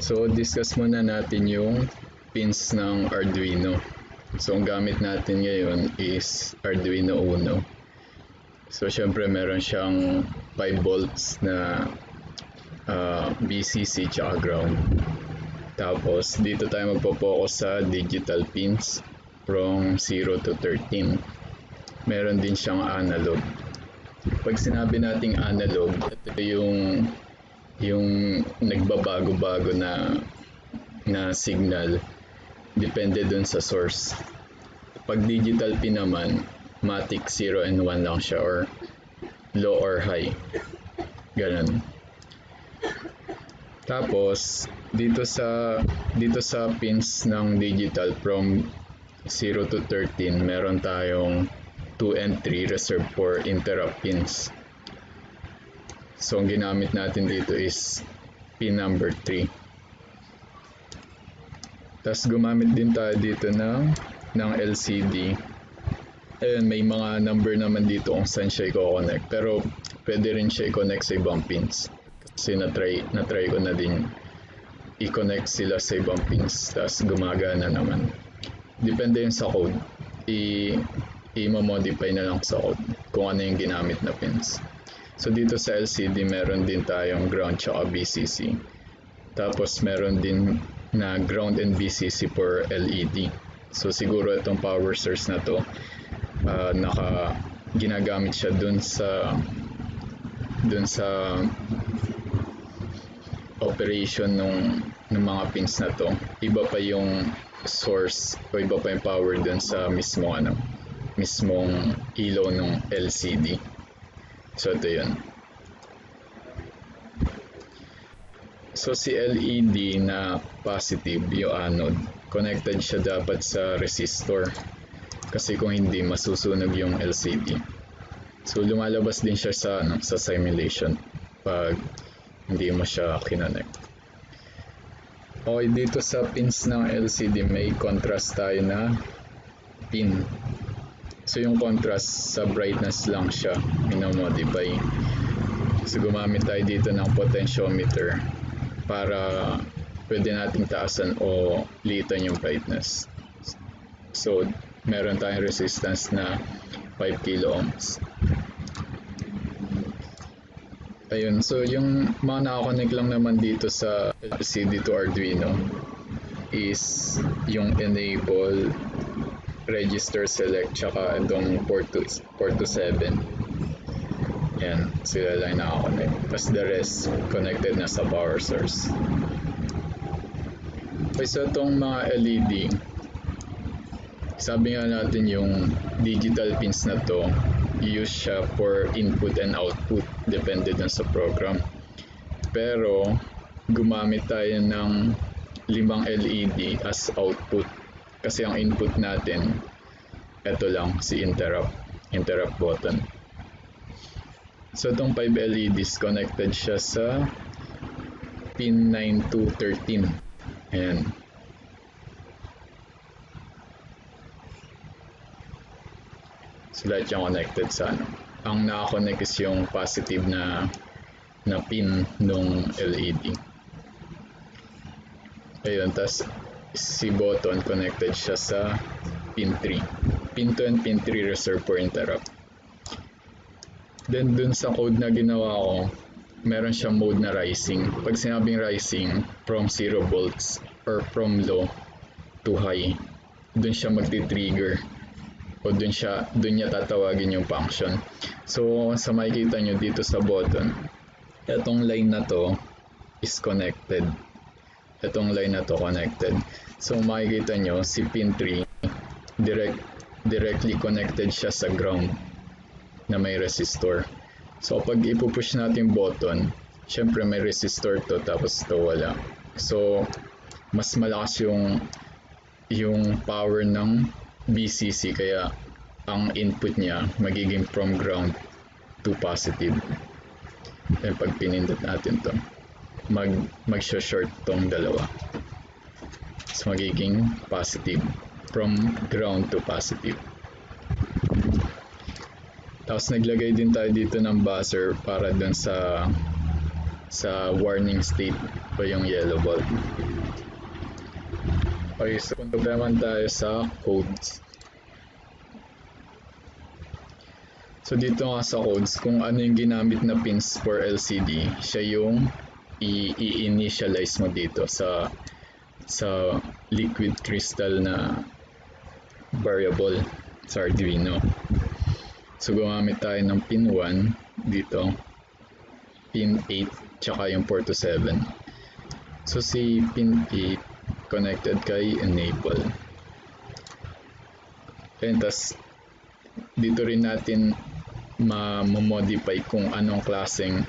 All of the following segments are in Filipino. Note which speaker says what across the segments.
Speaker 1: So, discuss muna natin yung pins ng Arduino. So, ang gamit natin ngayon is Arduino Uno. So, syempre meron siyang 5 volts na VCC tsaka ground. Tapos, dito tayo magpo-focus sa digital pins from 0 to 13. Meron din siyang analog. Pag sinabi nating analog, ito yung nagbabago-bago na signal depende dun sa source. Pag digital pin naman, matic 0 and 1 lang siya, or low or high, ganun. Tapos dito sa pins ng digital from 0 to 13, meron tayong 2 and 3 reserved for interrupt pins. So, ang ginamit natin dito is pin number 3. Tapos, gumamit din tayo dito ng LCD. Ayun, may mga number naman dito kung saan siya i-connect. Pero, pwede rin siya i-connect sa ibang pins. Kasi na-try ko na din i-connect sila sa ibang pins. Tapos, gumagana naman. Depende yun sa code. I-modify na lang sa code kung ano yung ginamit na pins. So dito sa LCD meron din tayong ground tsaka VCC. Tapos meron din na ground and VCC for LED. So siguro itong power source na to ginagamit siya dun sa operation ng mga pins na to. Iba pa yung source o iba pa yung power dun sa mismong ilaw ng LCD. So ito yun. So si LED na positive, yung anode, connected siya dapat sa resistor. Kasi kung hindi, masusunog yung LCD. So lumalabas din siya sa simulation pag hindi mo siya kinonect. Okay, dito sa pins ng LCD may contrast tayo na pin. So yung contrast sa brightness lang siya minamodify. So gumamit tayo dito ng potentiometer para pwede nating taasan o liitan yung brightness. So meron tayong resistance na 5 kilo ohms. Ayun, so yung mga nakakonect lang naman dito sa LCD to Arduino is yung enable, register select, tsaka itong port to 7. Yan, sila lang nakakonect. Tapos the rest connected na sa power source. Okay, so itong mga LED, sabi nga natin yung digital pins na to, use siya for input and output, depende dun sa program. Pero gumamit tayo ng 5 LED as output. Kasi ang input natin, ito lang, si interrupt button. So itong 5 LEDs, connected siya sa pin 9 to 13. Ayan. So lahat yung connected sa ano. Ang nakakonect is yung positive na pin ng LED. Ayun, tas si button connected siya sa pin 3. Pin 2 and pin 3 reserved for interrupt. Then dun sa code na ginawa ko, meron siyang mode na rising. Pag sinabing rising, from 0 volts or from low to high, dun siya magti-trigger o dun niya tatawagin yung function. So sa makikita nyo dito sa button, itong line na to is connected. Itong line na to connected. So makikita nyo si pin 3 directly connected siya sa ground na may resistor. So pag ipupush natin yung button, syempre may resistor to, tapos to wala. So mas malakas yung power ng VCC, kaya ang input niya magiging from ground to positive. And pag pinindot natin to, mag-short tong dalawa. So magiging positive, from ground to positive. Tapos naglagay din tayo dito ng buzzer para dun sa warning state pa yung yellow bulb. Okay, so punta naman tayo sa codes. So dito nga sa codes, kung ano yung ginamit na pins for LCD, siya yung i-initialize mo dito sa liquid crystal na variable sa Arduino. So gumamit tayo ng pin 1 dito, pin 8, tsaka yung 4 to 7. So si pin 8 connected kay enable. And tas dito rin natin ma-modify kung anong klaseng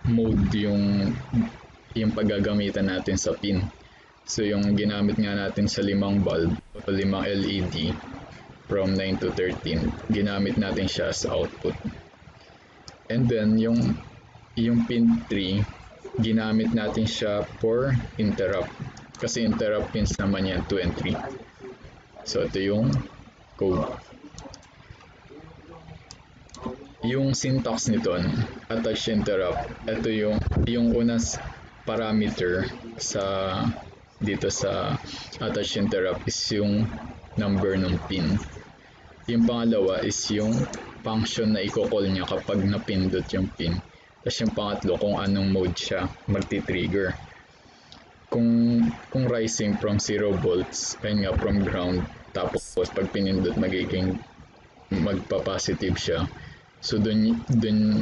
Speaker 1: mode yung paggagamitan natin sa pin. So yung ginamit nga natin sa 5 bulb o 5 LED from 9 to 13, ginamit natin siya as output. And then yung pin 3, ginamit natin siya for interrupt. Kasi interrupt pins naman yan 2 and 3. So ito yung code. Yung syntax nito, attach interrupt, ito yung unang parameter dito sa attach interrupt is yung number ng pin. Yung pangalawa is yung function na i-call niya kapag napindot yung pin. Tapos yung pangatlo kung anong mode siya magti-trigger. Kung rising from 0 volts, ayun nga from ground, tapos pag pinindot magpa-positive siya. So dun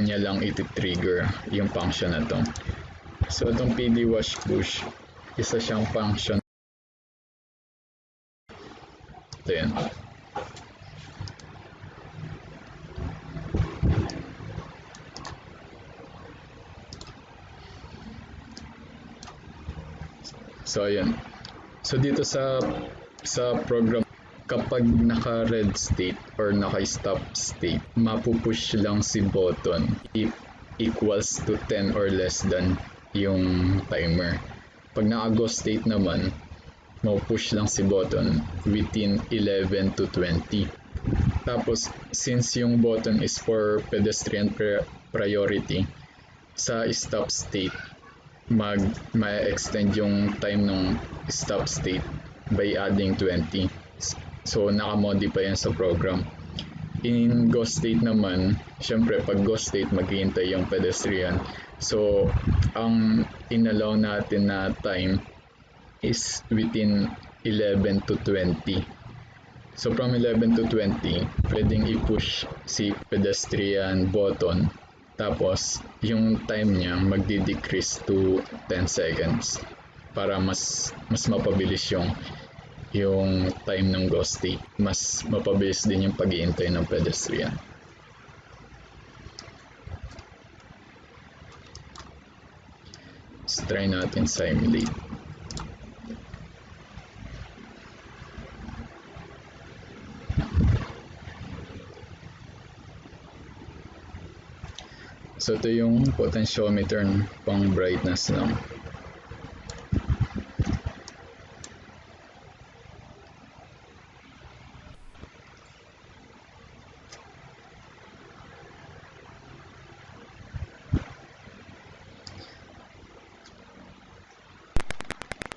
Speaker 1: niya lang iti-trigger yung function na to. So itong PD wash push, isa siyang function. Ito yan. So ayan. So dito sa program, kapag naka-red state or naka-stop state, mapupush lang si button if equals to 10 or less than yung timer. Pag naka-go state naman, mapupush lang si button within 11 to 20. Tapos, since yung button is for pedestrian priority, sa stop state, ma-extend yung time ng stop state by adding 20. So, naka-modify yan sa program. In go state naman, syempre pag go state, maghihintay yung pedestrian. So, ang inallow natin na time is within 11 to 20. So, from 11 to 20, pwedeng i-push si pedestrian button. Tapos, yung time niya magdi-decrease to 10 seconds para mas mapabilis yung time ng go state. Mas mapabilis din yung pag-iintay ng pedestrian. Let's try natin simulate. So ito yung potentiometer pang brightness lang.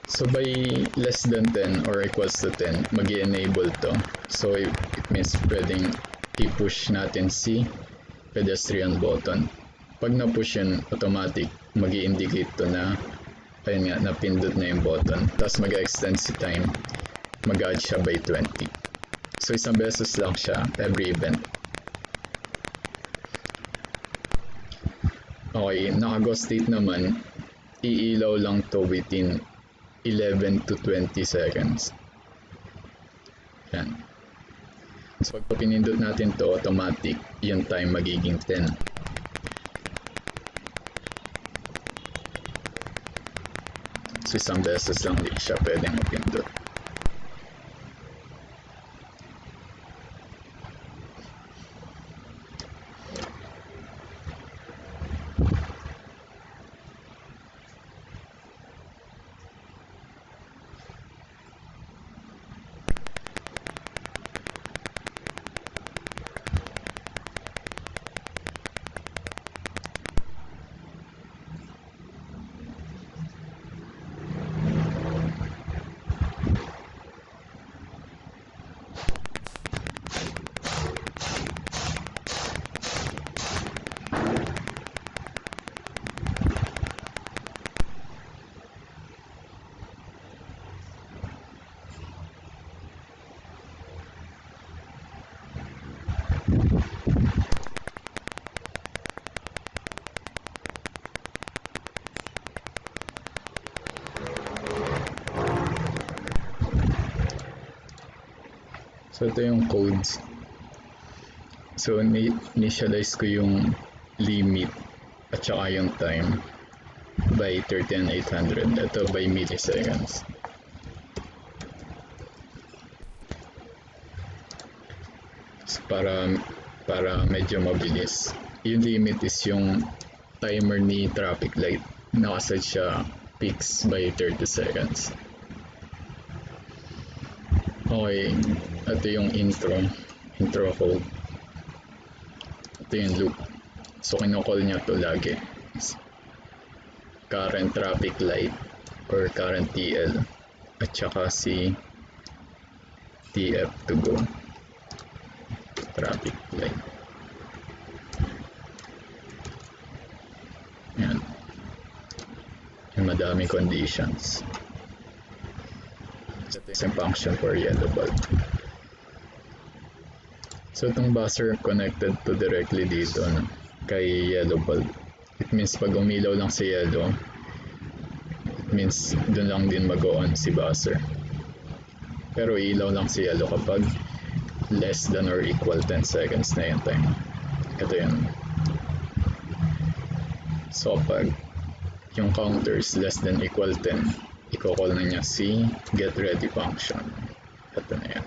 Speaker 1: So by less than 10 or equals to 10, mag-i-enable to. So it means pwedeng i-push natin si pedestrian button. Pag na-push yun, automatic, mag-i-indicate to na, ayun nga, napindot na yung button. Tapos mag-extend si time, mag-add siya by 20. So isang beses lang siya every event. Okay, naka-go state naman, iilaw lang to within 11 to 20 seconds. Yan. So pag pinindot natin to, automatic, yung time magiging 10. So isang beses lang din siya pwedeng mapindot. So ito yung codes. So initialize ko yung limit at saka yung time by 30 and 800. Ito by milliseconds. So para medyo mabilis. Yung limit is yung timer ni traffic light. Nakaset siya peaks by 30 seconds. Okay, ito yung intro code. Ito yung loop. So kinocall niya to lagi. Current traffic light or current TL at saka si TF to go. Traffic light. Yan. Yung madami conditions. Ito yung function for yellow bulb. So itong buzzer connected to directly dito no, kay yellow bulb. It means pag umilaw lang si yellow, it means dun lang din mag-on si buzzer. Pero ilaw lang si yellow kapag less than or equal 10 seconds na yung time. Ito yun. So pag yung counter is less than equal 10, i-call na niya si get ready function. Ito na yan.